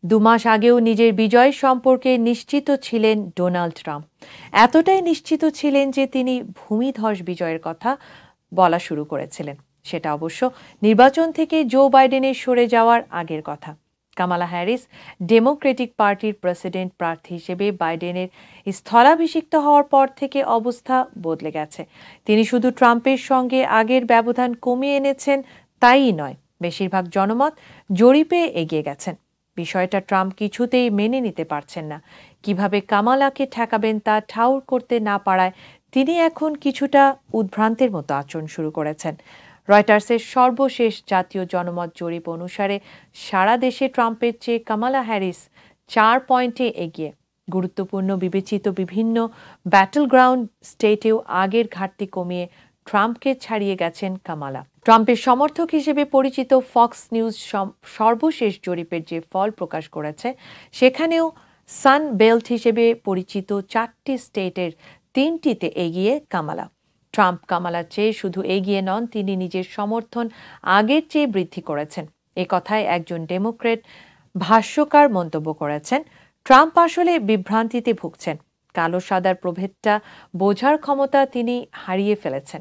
দুমাস আগেও নিজের বিজয় সম্পর্কে নিশ্চিত ছিলেন ডোনাল্ড ট্রাম্প। এতটাই নিশ্চিত ছিলেন যে তিনি ভূমিধস বিজয়ের কথা বলা শুরু করেছিলেন। সেটা অবশ্য নির্বাচন থেকে জো বাইডেনের সরে যাওয়ার আগের কথা। কামালা হ্যারিস ডেমোক্রেটিক পার্টির প্রেসিডেন্ট প্রার্থী হিসেবে বাইডেনের স্থলাভিষিক্ত হওয়ার পর থেকে অবস্থা বদলে গেছে। তিনি শুধু ট্রাম্পের সঙ্গে আগের ব্যবধান কমিয়ে এনেছেন তাই নয়, বেশিরভাগ জনমত জরিপে এগিয়ে গেছেন। বিষয়টা ট্রাম্প কিছুতেই মেনে নিতে পারছেন না। কিভাবে কামালাকে ঠেকাবেন তা ঠাউর করতে না পারায় তিনি এখন কিছুটা উদ্ভ্রান্তের মতো আচরণ শুরু করেছেন। রয়টার্সের সর্বশেষ জাতীয় জনমত জরিপ অনুসারে সারা দেশে ট্রাম্পের চেয়ে কামালা হ্যারিস 4 পয়েন্টে এগিয়ে। গুরুত্বপূর্ণ বিবেচিত বিভিন্ন ব্যাটল গ্রাউন্ড স্টেটেও আগের ঘাটতি কমিয়ে ট্রাম্পকে ছাড়িয়ে গেছেন কামালা। ট্রাম্পের সমর্থক হিসেবে পরিচিত ফক্স নিউজ সর্বশেষ জরিপের যে ফল প্রকাশ করেছে, সেখানেও সান বেল্ট হিসেবে পরিচিত 4টি স্টেটের 3টিতে এগিয়ে কামালা। ট্রাম্প কামালার চেয়ে শুধু এগিয়ে নন, তিনি নিজের সমর্থন আগের চেয়ে বৃদ্ধি করেছেন। এ কথায় একজন ডেমোক্রেট ভাষ্যকার মন্তব্য করেছেন, ট্রাম্প আসলে বিভ্রান্তিতে ভুগছেন। কালো সাদার প্রভেদটা বোঝার ক্ষমতা তিনি হারিয়ে ফেলেছেন।